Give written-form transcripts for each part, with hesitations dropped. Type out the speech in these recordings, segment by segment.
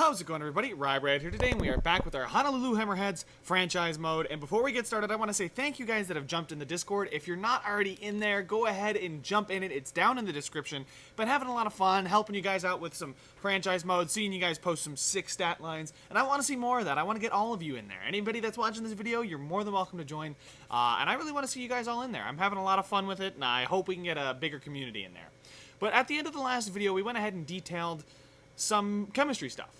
How's it going, everybody? Rybrad here today, and we are back with our Honolulu Hammerheads franchise mode. And before we get started, I want to say thank you guys that have jumped in the Discord. If you're not already in there, go ahead and jump in it. It's down in the description. Been having a lot of fun, helping you guys out with some franchise modes, seeing you guys post some sick stat lines, and I want to see more of that. I want to get all of you in there. Anybody that's watching this video, you're more than welcome to join. And I really want to see you guys all in there. I'm having a lot of fun with it, and I hope we can get a bigger community in there. But at the end of the last video, we went ahead and detailed some chemistry stuff.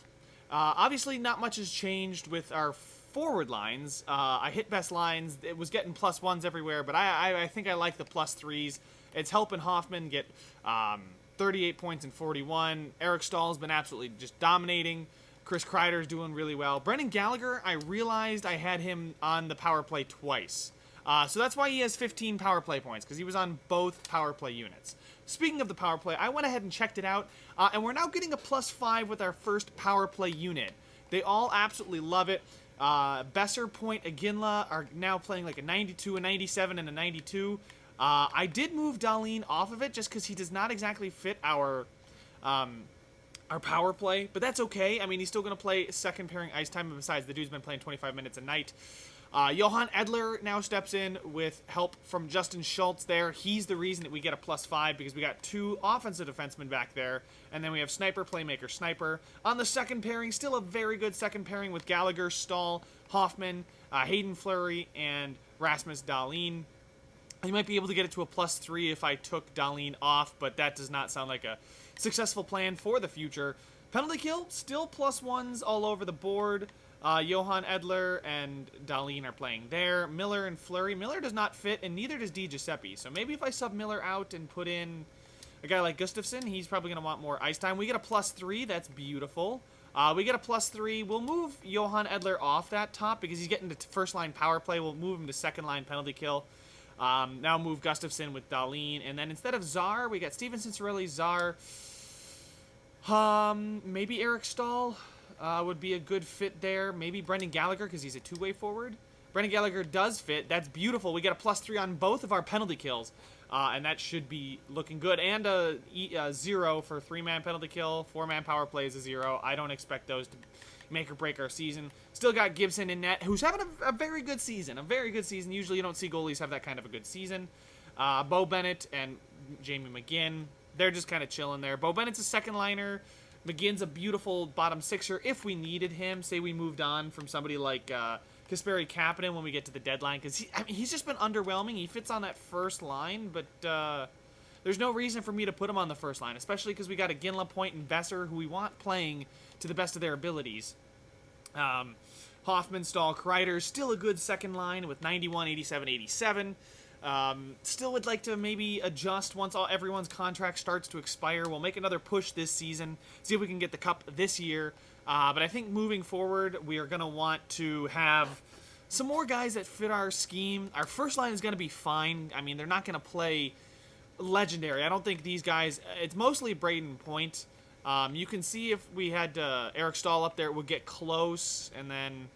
Obviously, not much has changed with our forward lines. I hit best lines. It was getting +1s everywhere, but I think I like the +3s. It's helping Hoffman get 38 points and 41. Eric Stahl's been absolutely just dominating. Chris Kreider's doing really well. Brendan Gallagher, I realized I had him on the power play twice. So that's why he has 15 power play points, because he was on both power play units. Speaking of the power play, I went ahead and checked it out, and we're now getting a +5 with our first power play unit. They all absolutely love it. Besser, Point, Aginla are now playing like a 92, a 97, and a 92. I did move Darlene off of it just because he does not exactly fit our power play, but that's okay. I mean, he's still going to play second pairing ice time, and besides, the dude's been playing 25 minutes a night. Johan Edler now steps in with help from Justin Schultz there. He's the reason that we get a +5 because we got two offensive defensemen back there. And then we have Sniper, Playmaker, Sniper. On the second pairing, still a very good second pairing with Gallagher, Stahl, Hoffman, Hayden Fleury, and Rasmus Dahlin. You might be able to get it to a +3 if I took Dahlin off, but that does not sound like a successful plan for the future. Penalty kill, still +1s all over the board. Johan Edler and Dahlin are playing there. Miller and Fleury. Miller does not fit, and neither does Di Giuseppe. So maybe if I sub Miller out and put in a guy like Gustafsson, he's probably going to want more ice time. We get a +3. That's beautiful. We get a +3. We'll move Johan Edler off that top because he's getting to first-line power play. We'll move him to second-line penalty kill. Now move Gustafsson with Dahlin. And then instead of Czar, we got Steven Cincerelli, Czar. Maybe Eric Stahl. Would be a good fit there. Maybe Brendan Gallagher because he's a two-way forward. Brendan Gallagher does fit. That's beautiful. We get a +3 on both of our penalty kills, and that should be looking good. And a 0 for 3-man penalty kill. 4-man power play is a 0. I don't expect those to make or break our season. Still got Gibson in net, who's having a very good season. A very good season. Usually you don't see goalies have that kind of a good season. Bo Bennett and Jamie McGinn, they're just kind of chilling there. Bo Bennett's a second liner. McGinn's a beautiful bottom sixer if we needed him. Say we moved on from somebody like Kasperi Kapanen when we get to the deadline. Because he's just been underwhelming. He fits on that first line, but there's no reason for me to put him on the first line, especially because we got a Ginla, Point, and Besser, who we want playing to the best of their abilities. Hoffman, Stahl, Kreider, still a good second line with 91, 87, 87. Still would like to maybe adjust once everyone's contract starts to expire. We'll make another push this season, see if we can get the cup this year. But I think moving forward, we are going to want to have some more guys that fit our scheme. Our first line is going to be fine. I mean, they're not going to play legendary. I don't think these guys, it's mostly Braden Point. You can see if we had Eric Stahl up there, it would get close, and then,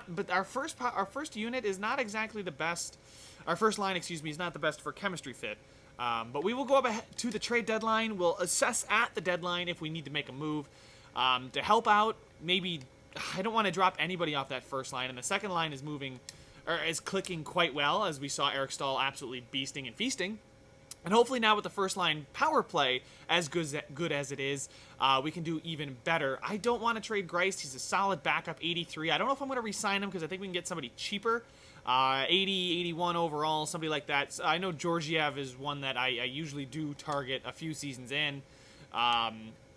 but our first unit is not exactly the best. Our first line, is not the best for chemistry fit. But we will go up ahead to the trade deadline. We'll assess at the deadline if we need to make a move. To help out, maybe, I don't want to drop anybody off that first line. And the second line is is clicking quite well, as we saw Eric Stahl absolutely beasting and feasting. And hopefully now with the first line power play as good as it is, we can do even better. I don't want to trade Grice. He's a solid backup, 83. I don't know if I'm going to re-sign him because I think we can get somebody cheaper. 80, 81 overall, somebody like that. I know Georgiev is one that I usually do target a few seasons in.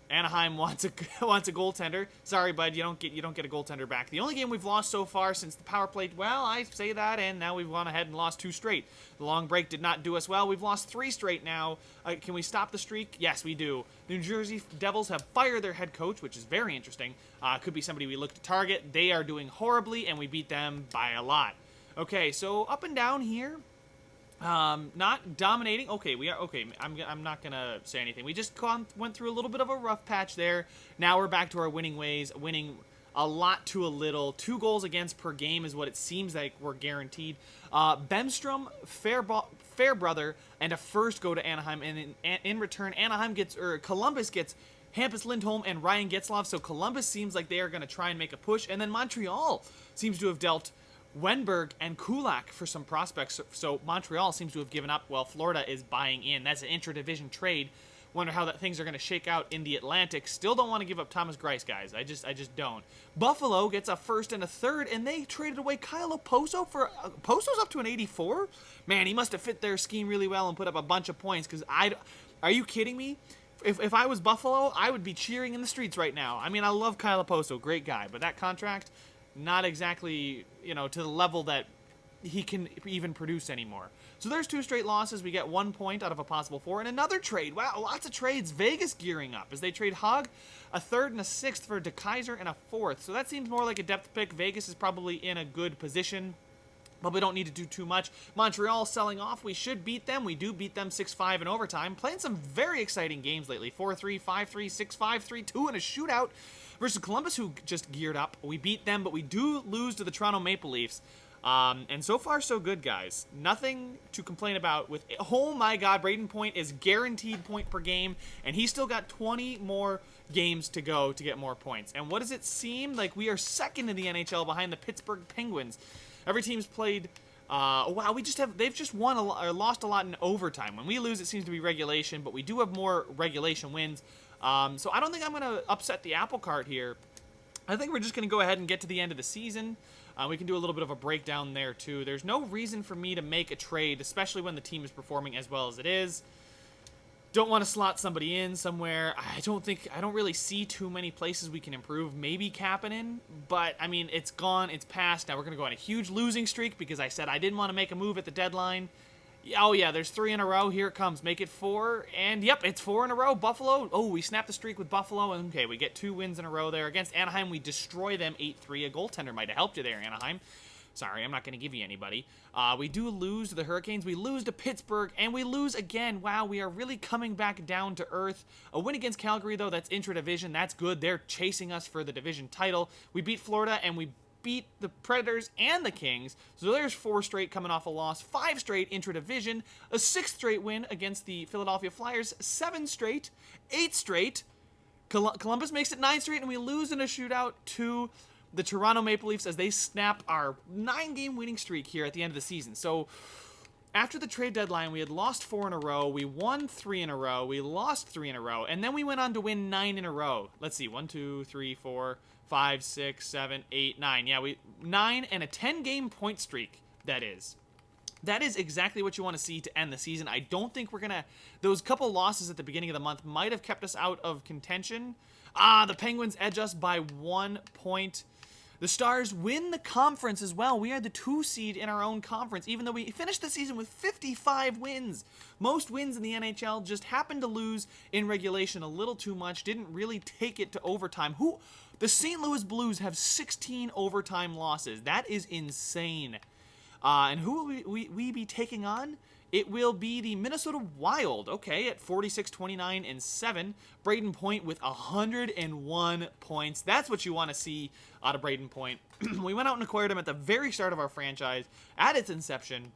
Anaheim wants a goaltender. Sorry, bud, you don't get a goaltender back. The only game we've lost so far since the power play, well, I say that, and now we've gone ahead and lost 2 straight. The long break did not do us well. We've lost 3 straight now. Can we stop the streak? Yes, we do. New Jersey Devils have fired their head coach, which is very interesting. Could be somebody we look to target. They are doing horribly, and we beat them by a lot. Okay, so up and down here. Not dominating. Okay, we are okay. I'm not gonna say anything. We just went through a little bit of a rough patch there. Now we're back to our winning ways, winning a lot to a little. 2 goals against per game is what it seems like we're guaranteed. Bemstrom, Fairbrother, and a first go to Anaheim, and in return, Columbus gets Hampus Lindholm and Ryan Getzlaf. So Columbus seems like they are going to try and make a push. And then Montreal seems to have dealt Wenberg and Kulak for some prospects. So Montreal seems to have given up while Florida is buying in. That's an intra-division trade. Wonder how things are going to shake out in the Atlantic. Still don't want to give up Thomas Greiss, guys. I just don't. Buffalo gets a first and a third, and they traded away Kyle Oposo for... Oposo's up to an 84? Man, he must have fit their scheme really well and put up a bunch of points, because Are you kidding me? If I was Buffalo, I would be cheering in the streets right now. I mean, I love Kyle Oposo. Great guy. But that contract, not exactly, to the level that he can even produce anymore. So there's 2 straight losses. We get 1 point out of a possible 4. And another trade. Wow, lots of trades. Vegas gearing up as they trade Hug, a 3rd and a 6th for DeKaiser and a 4th. So that seems more like a depth pick. Vegas is probably in a good position, but we don't need to do too much. Montreal selling off. We should beat them. We do beat them 6-5 in overtime. Playing some very exciting games lately. 4-3, 5-3, 6-5, 3-2 in a shootout versus Columbus, who just geared up. We beat them, but we do lose to the Toronto Maple Leafs. And so far, so good, guys. Nothing to complain about with... Oh, my God. Braden Point is guaranteed point per game, and he's still got 20 more games to go to get more points. And what does it seem? Like we are second in the NHL behind the Pittsburgh Penguins. Every team's played... wow, they've just won or lost a lot in overtime. When we lose, it seems to be regulation, but we do have more regulation wins. So I don't think I'm going to upset the apple cart here. I think we're just going to go ahead and get to the end of the season. We can do a little bit of a breakdown there, too. There's no reason for me to make a trade, especially when the team is performing as well as it is. Don't want to slot somebody in somewhere. I don't really see too many places we can improve. Maybe Kapanen, but, I mean, it's gone. It's past. Now we're going to go on a huge losing streak because I said I didn't want to make a move at the deadline. Oh, yeah, there's 3 in a row. Here it comes. Make it 4. And, yep, it's 4 in a row. Buffalo. Oh, we snapped the streak with Buffalo. And, okay, we get 2 wins in a row there. Against Anaheim, we destroy them 8-3. A goaltender might have helped you there, Anaheim. Sorry, I'm not going to give you anybody. We do lose to the Hurricanes. We lose to Pittsburgh. And we lose again. Wow, we are really coming back down to earth. A win against Calgary, though, that's intra-division. That's good. They're chasing us for the division title. We beat Florida, and we beat the Predators and the Kings. So there's 4 straight coming off a loss, 5 straight intra-division, a 6th straight win against the Philadelphia Flyers, 7 straight, 8 straight. Columbus makes it 9 straight, and we lose in a shootout to the Toronto Maple Leafs as they snap our 9-game winning streak here at the end of the season. So after the trade deadline, we had lost 4 in a row, we won 3 in a row, we lost 3 in a row, and then we went on to win 9 in a row. Let's see, 1, 2, 3, 4, 5, 6, 7, 8, 9. Yeah, 9 and a 10-game point streak, that is. That is exactly what you want to see to end the season. I don't think we're going to... Those couple losses at the beginning of the month might have kept us out of contention. The Penguins edge us by 1 point. The Stars win the conference as well. We are the 2 seed in our own conference, even though we finished the season with 55 wins. Most wins in the NHL, just happened to lose in regulation a little too much, didn't really take it to overtime. The St. Louis Blues have 16 overtime losses. That is insane. And who will we be taking on? It will be the Minnesota Wild, okay, at 46, 29, and 7. Braden Point with 101 points. That's what you want to see out of Braden Point. We went out and acquired him at the very start of our franchise, at its inception,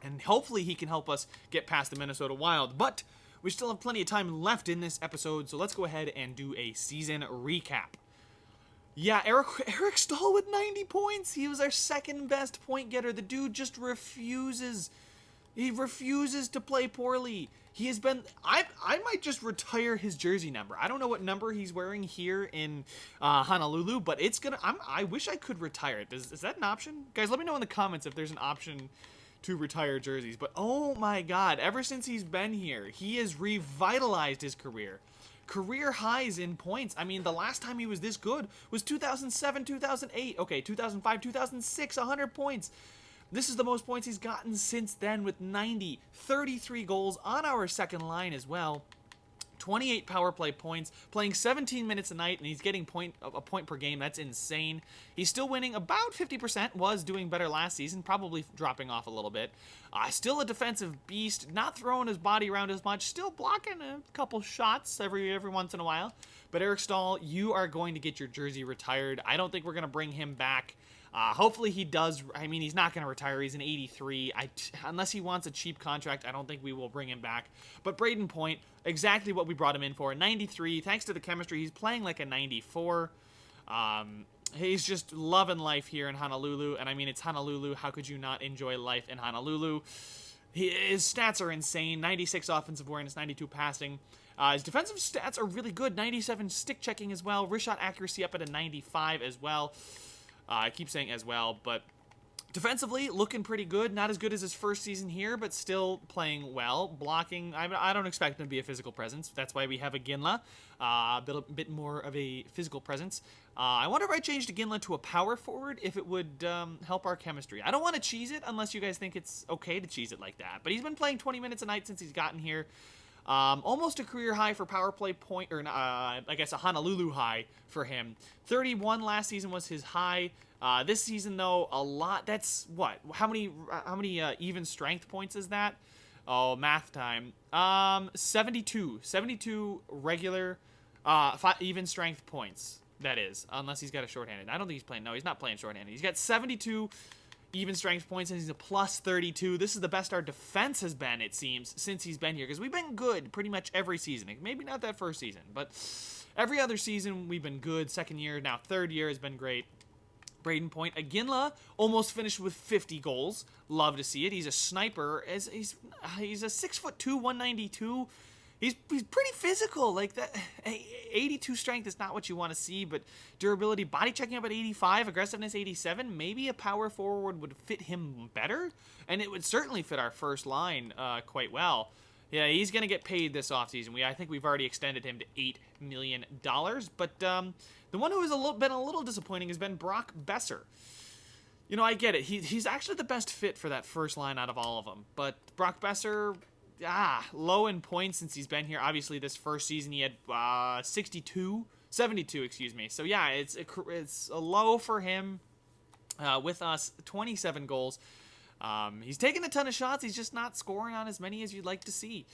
and hopefully he can help us get past the Minnesota Wild. But we still have plenty of time left in this episode, so let's go ahead and do a season recap. Yeah, Eric Stahl with 90 points. He was our second best point getter. The dude just refuses. He refuses to play poorly. He has been... I might just retire his jersey number. I don't know what number he's wearing here in Honolulu, but it's gonna... I wish I could retire it. Is that an option? Guys, let me know in the comments if there's an option to retire jerseys. But oh my God, ever since he's been here, he has revitalized his career. Career highs in points. I mean, the last time he was this good was 2007, 2008. Okay, 2005, 2006, 100 points. This is the most points he's gotten since then with 90. 33 goals on our second line as well. 28 power play points, playing 17 minutes a night, and he's getting a point per game. That's insane. He's still winning about 50%, was doing better last season, probably dropping off a little bit. Still a defensive beast, not throwing his body around as much, still blocking a couple shots every once in a while. But Eric Stahl, you are going to get your jersey retired. I don't think we're going to bring him back Hopefully he does. I mean, he's not going to retire. He's an 83. Unless he wants a cheap contract, I don't think we will bring him back. But Braden Point, exactly what we brought him in for. 93. Thanks to the chemistry, he's playing like a 94. He's just loving life here in Honolulu. And I mean, it's Honolulu. How could you not enjoy life in Honolulu? His stats are insane. 96 offensive awareness, 92 passing. His defensive stats are really good. 97 stick checking as well. Wrist shot accuracy up at a 95 as well. I keep saying as well, but defensively, looking pretty good. Not as good as his first season here, but still playing well. Blocking, I don't expect him to be a physical presence. That's why we have a Ginla, a bit more of a physical presence. I wonder if I changed Ginla to a power forward, if it would help our chemistry. I don't want to cheese it unless you guys think it's okay to cheese it like that. But he's been playing 20 minutes a night since he's gotten here. Almost a career high for power play point, or I guess a Honolulu high for him. 31 last season was his high. This season though, a lot. That's what? How many even strength points is that? Oh, math time. 72 regular, even strength points. That is, unless he's got a shorthanded. I don't think he's playing. No, he's not playing shorthanded. He's got 72. Even strength points, and he's a plus 32. This is the best our defense has been, it seems, since he's been here. Because we've been good pretty much every season. Maybe not that first season, but every other season we've been good. Second year, now third year has been great. Braden Point, Ginla almost finished with 50 goals. Love to see it. He's a sniper. He's a 6'2", 192. He's pretty physical. Like that, 82 strength is not what you want to see, but durability, body checking up at 85, aggressiveness 87. Maybe a power forward would fit him better, and it would certainly fit our first line quite well. Yeah, he's going to get paid this offseason. I think we've already extended him to $8 million. But the one who has been a little disappointing has been Brock Besser. You know, I get it. He's actually the best fit for that first line out of all of them. But Brock Besser, low in points since he's been here. Obviously, this first season he had 72, excuse me. So yeah, it's a low for him. With us, 27 goals. He's taking a ton of shots. He's just not scoring on as many as you'd like to see.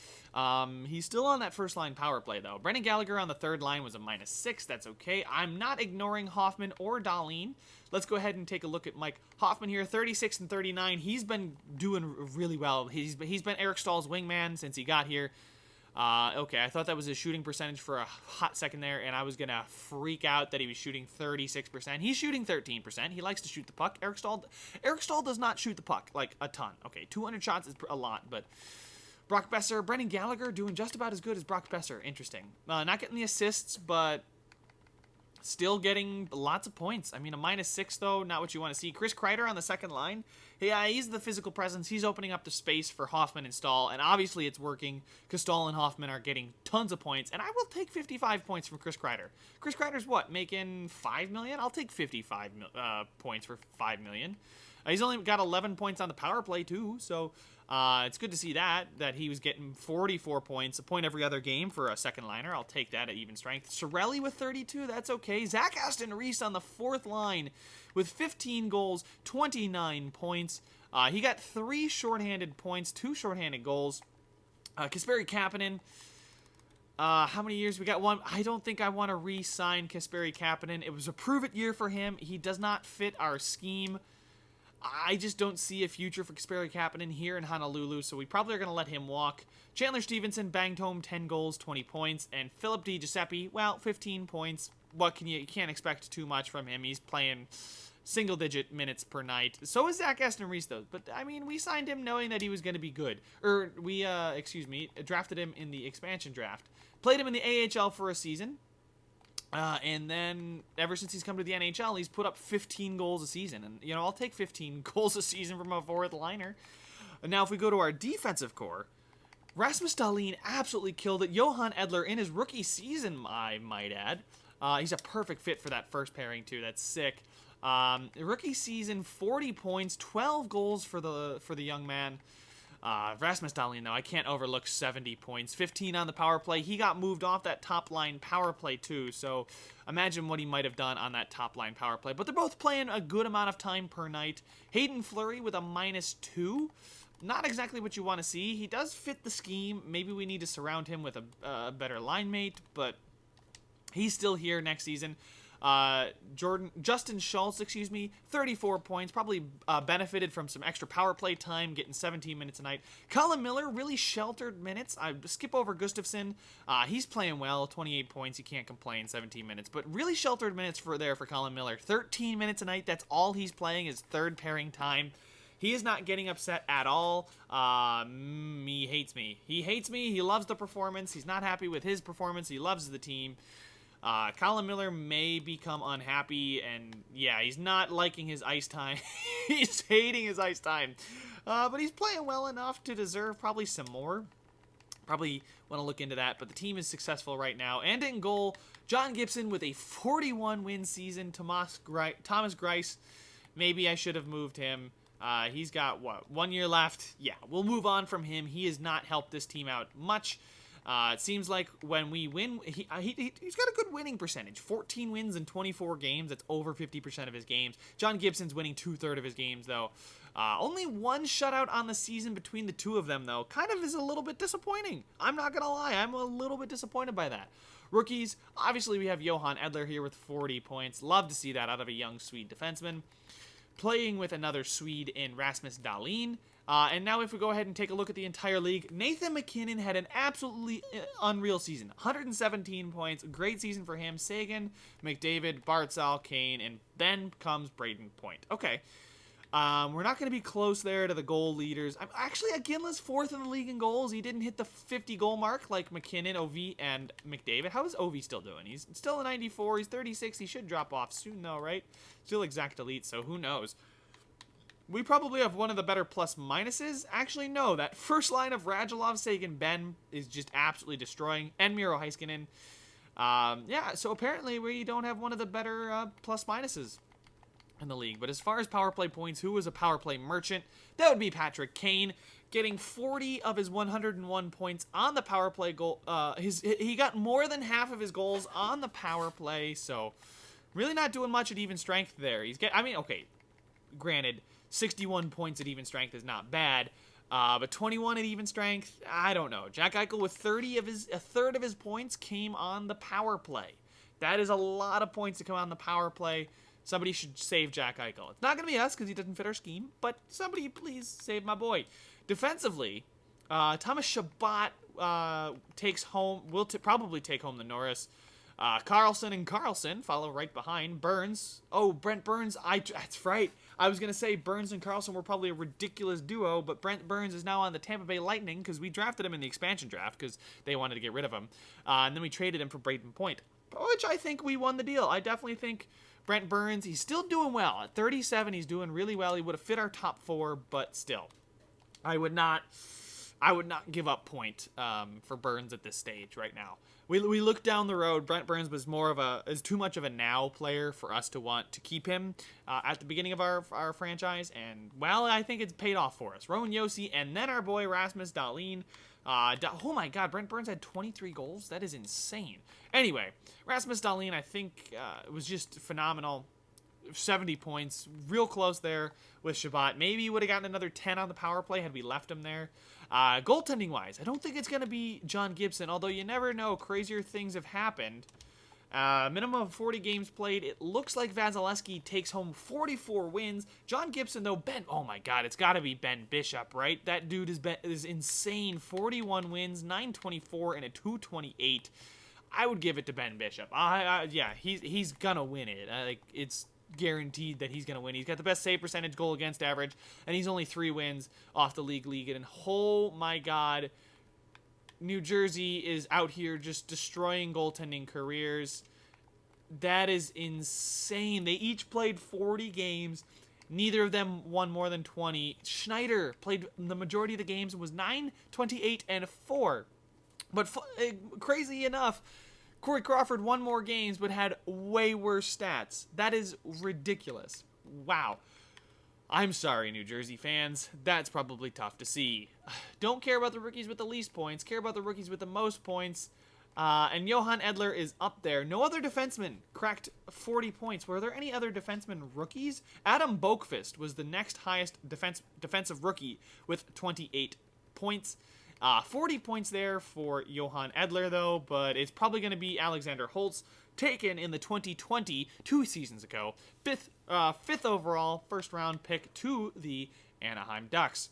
He's still on that first line power play, though. Brendan Gallagher on the third line was a -6. That's okay. I'm not ignoring Hoffman or Dahlin. Let's go ahead and take a look at Mike Hoffman here. 36 and 39. He's been doing really well. He's been Eric Stahl's wingman since he got here. Okay, I thought that was his shooting percentage for a hot second there, and I was going to freak out that he was shooting 36%. He's shooting 13%. He likes to shoot the puck. Eric Stahl does not shoot the puck, like, a ton. Okay, 200 shots is a lot, but Brock Besser, Brendan Gallagher doing just about as good as Brock Besser. Interesting. Not getting the assists, but still getting lots of points. I mean, a -6, though, not what you want to see. Chris Kreider on the second line. Yeah, he's the physical presence. He's opening up the space for Hoffman and Stahl, and obviously it's working because Stahl and Hoffman are getting tons of points, and I will take 55 points from Chris Kreider. Chris Kreider's what, making $5 million? I'll take 55 points for $5 million. He's only got 11 points on the power play, too, so it's good to see that he was getting 44 points, a point every other game for a second liner. I'll take that at even strength. Sorelli with 32, that's okay. Zach Aston Reese on the fourth line with 15 goals, 29 points. He got 3 shorthanded points, 2 shorthanded goals. Kasperi Kapanen, how many years? We got 1. I don't think I want to re-sign Kasperi Kapanen. It was a prove-it year for him. He does not fit our scheme. I just don't see a future for Kasperi Kapanen here in Honolulu, so we probably are going to let him walk. Chandler Stevenson banged home 10 goals, 20 points, and Philip DiGiuseppe, well, 15 points. What can you can't expect too much from him. He's playing single-digit minutes per night. So is Zach Aston Reese, though. But, I mean, we signed him knowing that he was going to be good. We drafted him in the expansion draft. Played him in the AHL for a season. And then ever since he's come to the NHL, he's put up 15 goals a season. And, you know, I'll take 15 goals a season from a fourth liner. And now if we go to our defensive core, Rasmus Dahlin absolutely killed it. Johan Edler in his rookie season, I might add. He's a perfect fit for that first pairing, too. That's sick. Rookie season, 40 points, 12 goals for the young man. Rasmus Dahlin, though, I can't overlook 70 points. 15 on the power play. He got moved off that top-line power play, too, so imagine what he might have done on that top-line power play. But they're both playing a good amount of time per night. Hayden Fleury with a -2. Not exactly what you want to see. He does fit the scheme. Maybe we need to surround him with a better line mate, but he's still here next season. Justin Schultz, 34 points. Probably benefited from some extra power play time, getting 17 minutes a night. Colin Miller, really sheltered minutes. I skip over Gustafsson. He's playing well, 28 points. You can't complain, 17 minutes. But really sheltered minutes for Colin Miller. 13 minutes a night. That's all he's playing is third pairing time. He is not getting upset at all. He hates me. He hates me. He loves the performance. He's not happy with his performance. He loves the team. Colin Miller may become unhappy, and yeah, he's not liking his ice time. He's hating his ice time. But he's playing well enough to deserve probably some more. Probably want to look into that, but the team is successful right now. And in goal, John Gibson with a 41-win season. Thomas Greiss, maybe I should have moved him. He's got, 1 year left? Yeah, we'll move on from him. He has not helped this team out much. It seems like when we win, he's got a good winning percentage. 14 wins in 24 games. That's over 50% of his games. John Gibson's winning 2/3 of his games, though. Only one shutout on the season between the two of them, though. Kind of is a little bit disappointing. I'm not going to lie. I'm a little bit disappointed by that. Rookies, obviously we have Johan Edler here with 40 points. Love to see that out of a young Swede defenseman. Playing with another Swede in Rasmus Dahlin. And now if we go ahead and take a look at the entire league, Nathan MacKinnon had an absolutely unreal season. 117 points, great season for him. Sagan, McDavid, Barzal, Kane, and then comes Braden Point. Okay, we're not going to be close there to the goal leaders. Actually, Aginla's fourth in the league in goals. He didn't hit the 50-goal mark like MacKinnon, Ovi, and McDavid. How is Ovi still doing? He's still a 94. He's 36. He should drop off soon, though, right? Still exact elite, so who knows? We probably have one of the better plus-minuses. Actually, no. That first line of Radulov, Sagan, Ben is just absolutely destroying. And Miro Heiskanen. Yeah, so apparently we don't have one of the better plus-minuses in the league. But as far as power play points, who was a power play merchant? That would be Patrick Kane, getting 40 of his 101 points on the power play goal. He got more than half of his goals on the power play, so really not doing much at even strength there. Okay, granted, 61 points at even strength is not bad, but 21 at even strength, I don't know. Jack Eichel with a third of his points came on the power play. That is a lot of points to come on the power play. Somebody should save Jack Eichel. It's not going to be us because he doesn't fit our scheme, but somebody please save my boy. Defensively, Thomas Chabot will probably take home the Norris. Carlson and Carlson follow right behind. Burns. Oh, Brent Burns. That's right. I was going to say Burns and Carlson were probably a ridiculous duo, but Brent Burns is now on the Tampa Bay Lightning because we drafted him in the expansion draft because they wanted to get rid of him. And then we traded him for Braden Point, which I think we won the deal. I definitely think Brent Burns, he's still doing well. At 37, he's doing really well. He would have fit our top 4, but still. I would not give up Point for Burns at this stage right now. We look down the road. Brent Burns was is too much of a now player for us to want to keep him at the beginning of our franchise. And, well, I think it's paid off for us. Rowan Josi and then our boy Rasmus Dahlin. Oh my God, Brent Burns had 23 goals? That is insane. Anyway, Rasmus Dahlin, I think, was just phenomenal. 70 points, real close there with Chabot. Maybe he would have gotten another 10 on the power play had we left him there. Goaltending-wise, I don't think it's going to be John Gibson, although you never know. Crazier things have happened. Minimum of 40 games played. It looks like Vasilevsky takes home 44 wins. John Gibson, though, oh my God, it's got to be Ben Bishop, right? That dude is insane. 41 wins, 924, and a 228. I would give it to Ben Bishop. Yeah, he's going to win it. It's guaranteed that he's going to win. He's got the best save percentage, goal against average, and he's only 3 wins off the league. And oh my God, New Jersey is out here just destroying goaltending careers. That is insane. They each played 40 games. Neither of them won more than 20. Schneider played the majority of the games and was 9-28 and 4. But crazy enough, Corey Crawford won more games but had way worse stats. That is ridiculous. Wow. I'm sorry, New Jersey fans. That's probably tough to see. Don't care about the rookies with the least points. Care about the rookies with the most points. And Johan Edler is up there. No other defenseman cracked 40 points. Were there any other defenseman rookies? Adam Boakfist was the next highest defensive rookie with 28 points. 40 points there for Johan Edler, though, but it's probably going to be Alexander Holtz taken in the 2020, 2 seasons ago, fifth overall first-round pick to the Anaheim Ducks.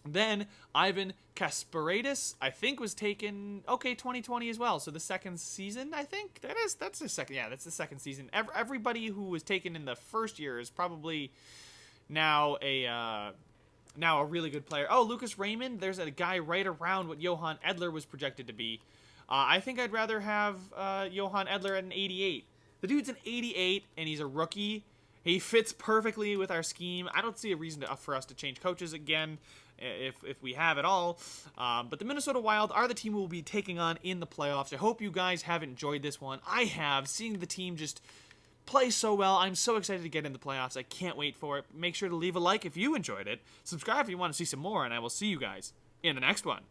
Then Ivan Kasparidis, I think, was taken 2020 as well. So the second season, I think that's the second. Yeah, that's the second season. Everybody who was taken in the first year is probably now a really good player. Oh, Lucas Raymond, there's a guy right around what Johan Edler was projected to be. I think I'd rather have Johan Edler at an 88. The dude's an 88, and he's a rookie. He fits perfectly with our scheme. I don't see a reason for us to change coaches again, if we have at all. But the Minnesota Wild are the team we'll be taking on in the playoffs. I hope you guys have enjoyed this one. I have. Seeing the team just play so well, I'm so excited to get in the playoffs. I can't wait for it. Make sure to leave a like if you enjoyed it. Subscribe if you want to see some more, and I will see you guys in the next one.